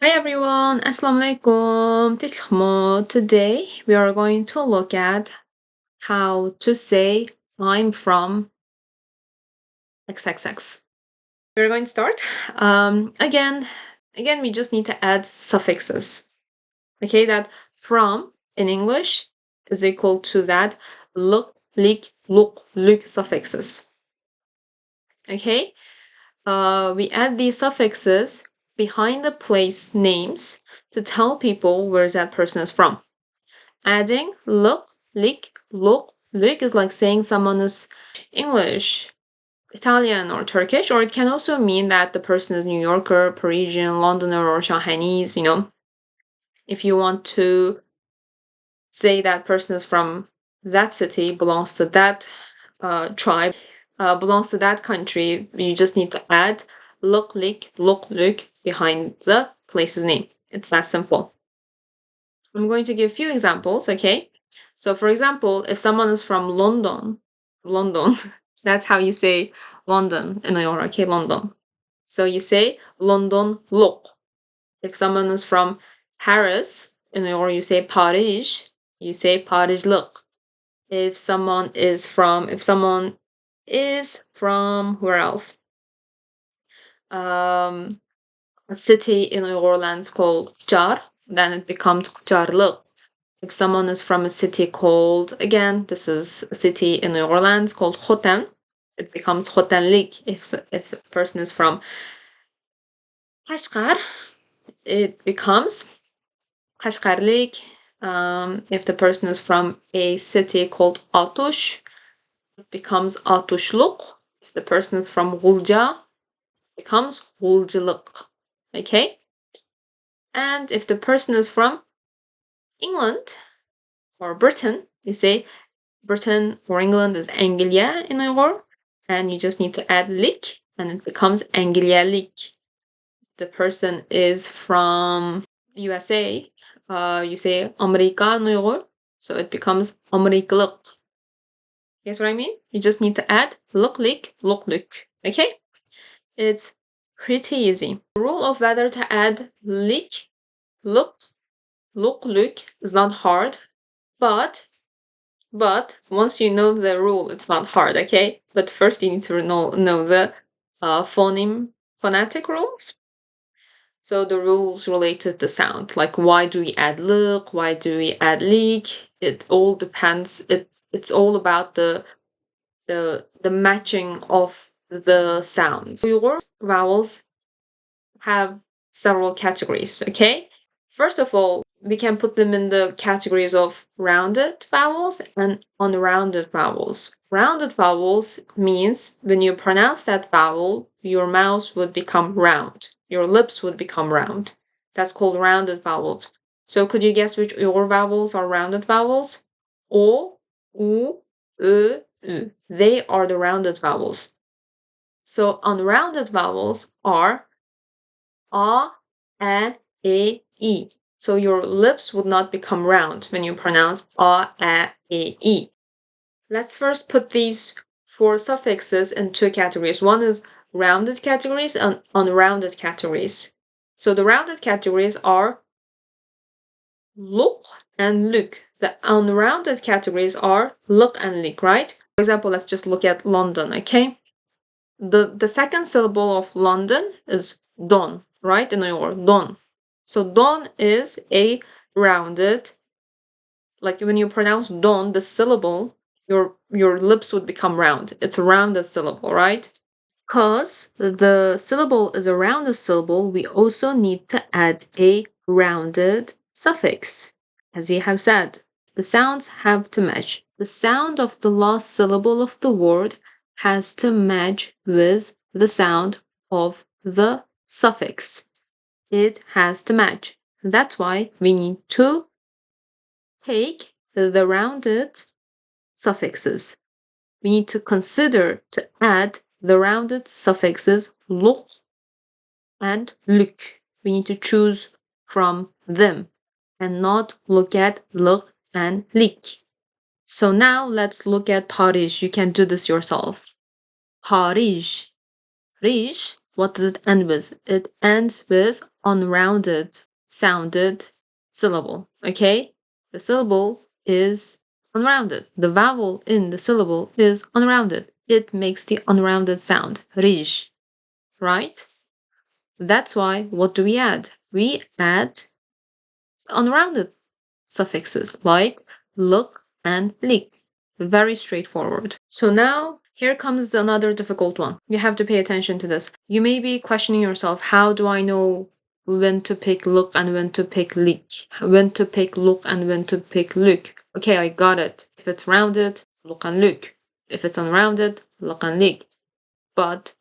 Hi everyone, Assalamu alaikum. Today we are going to look at how to say I'm from XXX. We're going to start. Again, we just need to add suffixes. Okay, that from in English is equal to that look, lik, look suffixes. Okay, we add these suffixes behind the place names to tell people where that person is from. Adding look, lik, look is like saying someone is English, Italian, or Turkish, or it can also mean that the person is New Yorker, Parisian, Londoner, or Shanghainese, If you want to say that person is from that city, belongs to that tribe, belongs to that country, you just need to add look, lik, look behind the place's name. It's that simple. I'm going to give a few examples, okay? So, for example, if someone is from London, that's how you say London in Uyghur, okay? London. So you say London look. If someone is from Paris in Uyghur, you say Paris. You say Paris look. If someone is from where else? A city in Uyghur lands called Char, then it becomes Charlık. If someone is from a city called, again, this is a city in Uyghur lands called Khotan, it becomes Khotanlik. If a person is from Kashgar, it becomes Kashgarlik. If the person is from a city called Atush, it becomes Atushluk. If the person is from Gulja, it becomes Gulcılık. Okay? And if the person is from England or Britain, you say Britain or England is Anglia in Uyghur, and you just need to add lik, and it becomes Anglia-lik. The person is from USA, you say Amerika in Uyghur, so it becomes Amerikalık. Guess what I mean? You just need to add look, lik, look. Okay? It's pretty easy. The rule of whether to add lik, look is not hard, but once you know the rule, it's not hard, okay? But first you need to know the phonetic rules. So the rules related to sound, like why do we add look, why do we add leak? It all depends. It's all about the matching of the sounds. Your vowels have several categories, okay? First of all, we can put them in the categories of rounded vowels and unrounded vowels. Rounded vowels means when you pronounce that vowel, your mouth would become round. Your lips would become round. That's called rounded vowels. So could you guess which your vowels are rounded vowels? O, U, U. They are the rounded vowels. So unrounded vowels are a, e. So your lips would not become round when you pronounce e. Let's first put these four suffixes in two categories. One is rounded categories and unrounded categories. So the rounded categories are look and look. The unrounded categories are look and lick, right? For example, let's just look at London, okay? The second syllable of London is don, right? In your don. So don is a rounded, like when you pronounce don, the syllable, your lips would become round. It's a rounded syllable, right? Because the syllable is a rounded syllable, we also need to add a rounded suffix. As we have said, the sounds have to match. The sound of the last syllable of the word has to match with the sound of the suffix. It has to match. That's why we need to take the rounded suffixes. We need to consider to add the rounded suffixes look and luk. We need to choose from them and not look at look and lik. So now let's look at Paris. You can do this yourself. Paris. Rish What does it end with? It ends with unrounded sounded syllable. Okay? The syllable is unrounded. The vowel in the syllable is unrounded. It makes the unrounded sound. Rij. Right? That's why what do we add? We add unrounded suffixes like look and lik. Very straightforward. So now here comes another difficult one. You have to pay attention to this. You may be questioning yourself, how do I know when to pick look and when to pick lik? When to pick look and when to pick look? Okay, I got it. If it's rounded, look and look. If it's unrounded, look and lik. But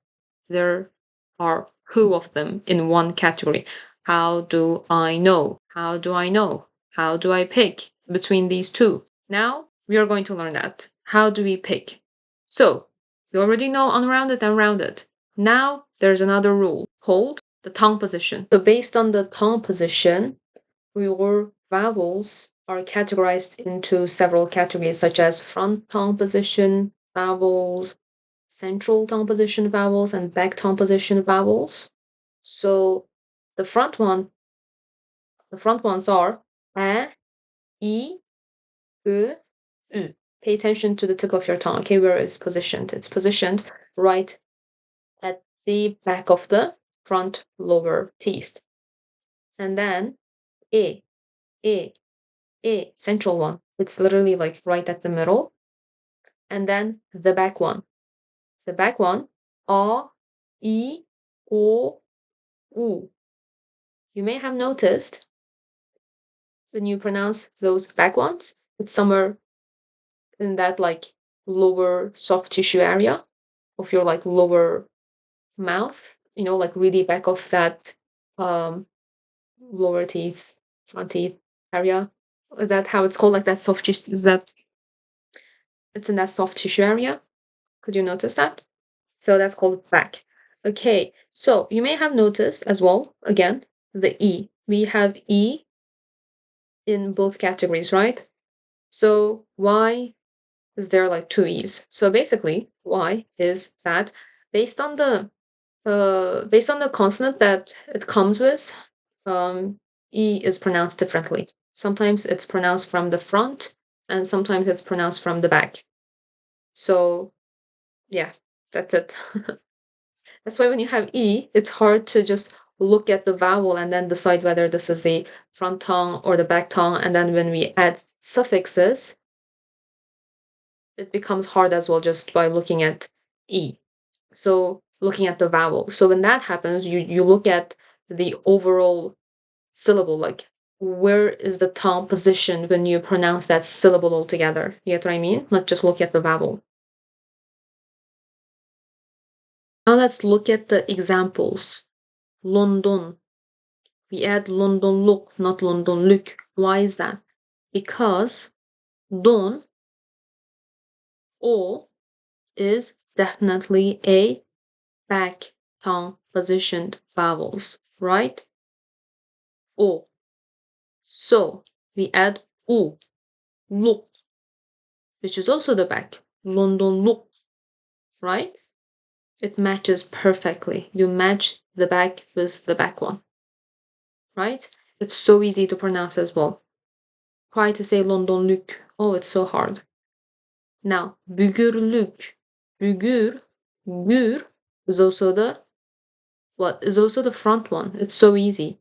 there are two of them in one category. How do I know? How do I know? How do I pick between these two? Now we are going to learn that. How do we pick? So you already know unrounded and rounded. Now there's another rule called the tongue position. So based on the tongue position, your vowels are categorized into several categories such as front tongue position vowels, central tongue position vowels, and back tongue position vowels. So the front ones are a, I, U, U. Pay attention to the tip of your tongue, okay, where it's positioned. It's positioned right at the back of the front lower teeth. And then E, E, E, central one. It's literally like right at the middle. And then the back one. The back one, A, I, O, U. You may have noticed when you pronounce those back ones, it's somewhere in that like lower soft tissue area of your like lower mouth, like really back of that lower teeth, front teeth area. Is that how it's called? Like that soft tissue? Is that it's in that soft tissue area? Could you notice that? So that's called back. Okay, so you may have noticed as well, again, the E. We have E in both categories, right? So why is there like two E's? So basically, why is that based on the consonant that it comes with, E is pronounced differently. Sometimes it's pronounced from the front, and sometimes it's pronounced from the back. So yeah, that's it. That's why when you have E, it's hard to just look at the vowel and then decide whether this is a front tongue or the back tongue. And then when we add suffixes, it becomes hard as well just by looking at E. So looking at the vowel. So when that happens, you look at the overall syllable, like where is the tongue positioned when you pronounce that syllable altogether? You get what I mean? Not just look at the vowel. Now let's look at the examples. London. We add London look, not London look. Why is that? Because don, o, is definitely a back tongue positioned vowels, right? O. So we add u, look, which is also the back. London look, right? It matches perfectly. You match the back with the back one, right? It's so easy to pronounce as well. Try to say London look. Oh, it's so hard. Now, bügürlük. Bügür, gür is also the front one. It's so easy.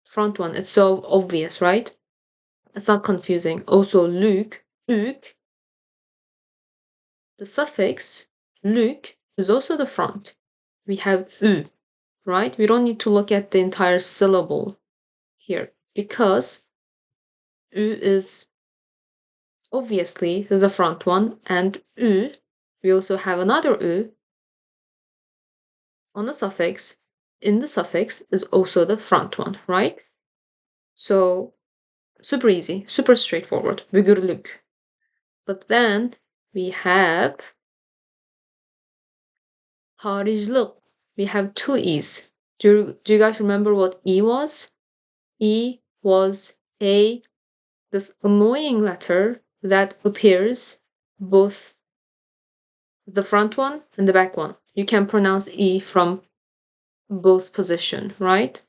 Front one. It's so obvious, right? It's not confusing. Also, lük, ük. The suffix lük is also the front. We have ü, right? We don't need to look at the entire syllable here because ü is obviously the front one, and ü, we also have another ü on the suffix. In the suffix is also the front one, right? So super easy, super straightforward. Bügürlük. But then we have hariclik. We have two e's. Do you guys remember what e was? E was this annoying letter that appears both the front one and the back one. You can pronounce E from both position, right?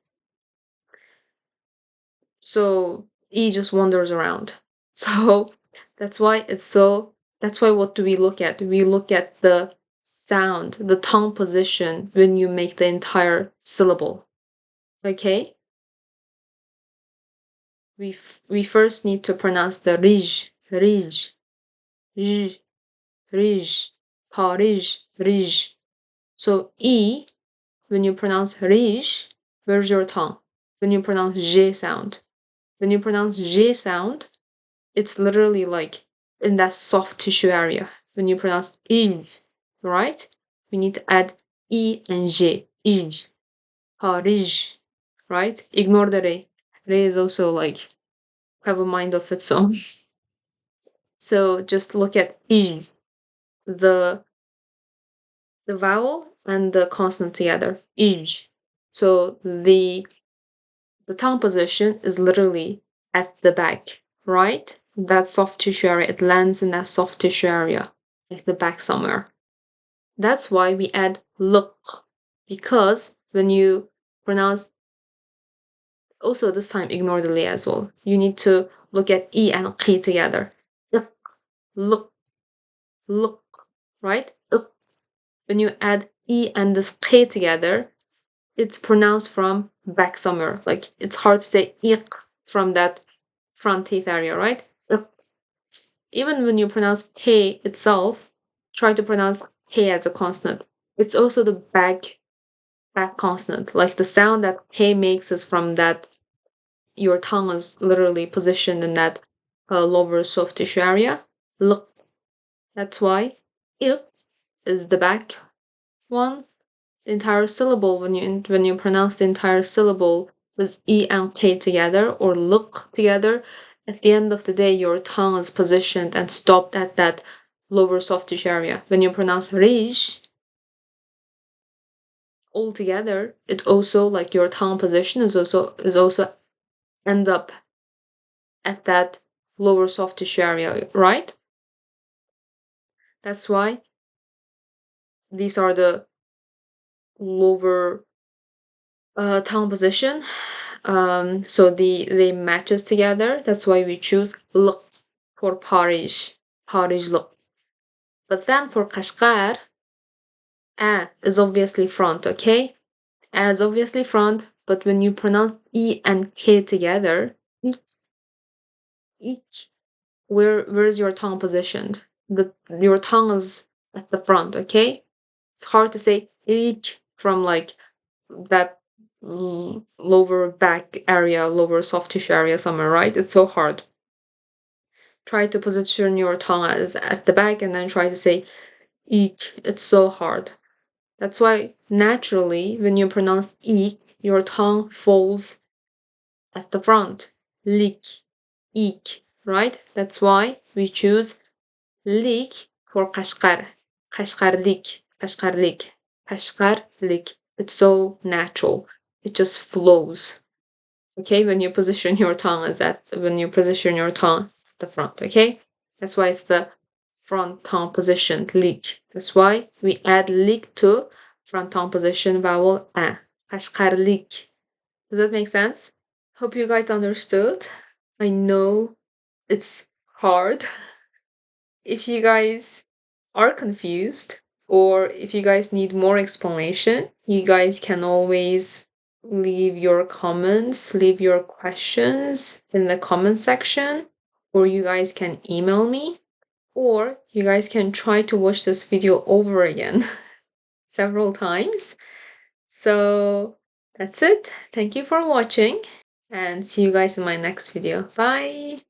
So E just wanders around. So that's why what do we look at? We look at the sound, the tongue position when you make the entire syllable. Okay? We first need to pronounce the rij, rij, rij, rij, parij, rij. So E, when you pronounce rij, where's your tongue? When you pronounce j sound. When you pronounce j sound, it's literally like in that soft tissue area. When you pronounce is, right? We need to add e and j. Is, parij, right? Ignore the re. Re is also like have a mind of its own. So just look at is, the the vowel and the consonant together. Is. So the tongue position is literally at the back, right? That soft tissue area, it lands in that soft tissue area, like the back somewhere. That's why we add look, because when you pronounce, also this time ignore the li as well. You need to look at e and qi together. Look, look, look, right? Look. When you add e and this qi together, it's pronounced from back somewhere. Like it's hard to say iq from that front teeth area, right? Even when you pronounce hey itself, try to pronounce hey as a consonant. It's also the back consonant. Like the sound that hey makes is from that your tongue is literally positioned in that lower soft tissue area. Look, that's why il is the back one. The entire syllable, when you pronounce the entire syllable with e and k together or look together, at the end of the day your tongue is positioned and stopped at that lower soft tissue area. When you pronounce rij all together, it also like your tongue position is also end up at that lower soft tissue area, right? That's why these are the lower tongue position. So they matches together. That's why we choose look for Parish look. But then for Kashgar, a is obviously front, okay? A is obviously front, but when you pronounce e and k together, each, where's your tongue positioned? Your tongue is at the front, okay? It's hard to say each from like that lower back area, lower soft tissue area somewhere, right? It's so hard. Try to position your tongue as at the back and then try to say eek. It's so hard. That's why naturally when you pronounce eek, your tongue falls at the front. Lik, eek, right? That's why we choose lik for Kashgar. Kashgarlik, Kashgarlik, Kashgarlik. It's so natural. It just flows. Okay, when you position your tongue when you position your tongue at the front, okay? That's why it's the front tongue position, lik. That's why we add lik to front tongue position vowel a. Ashkarlik. Does that make sense? Hope you guys understood. I know it's hard. If you guys are confused or if you guys need more explanation, you guys can always leave your comments, leave your questions in the comment section, or you guys can email me, or you guys can try to watch this video over again several times. So that's it. Thank you for watching and see you guys in my next video. Bye.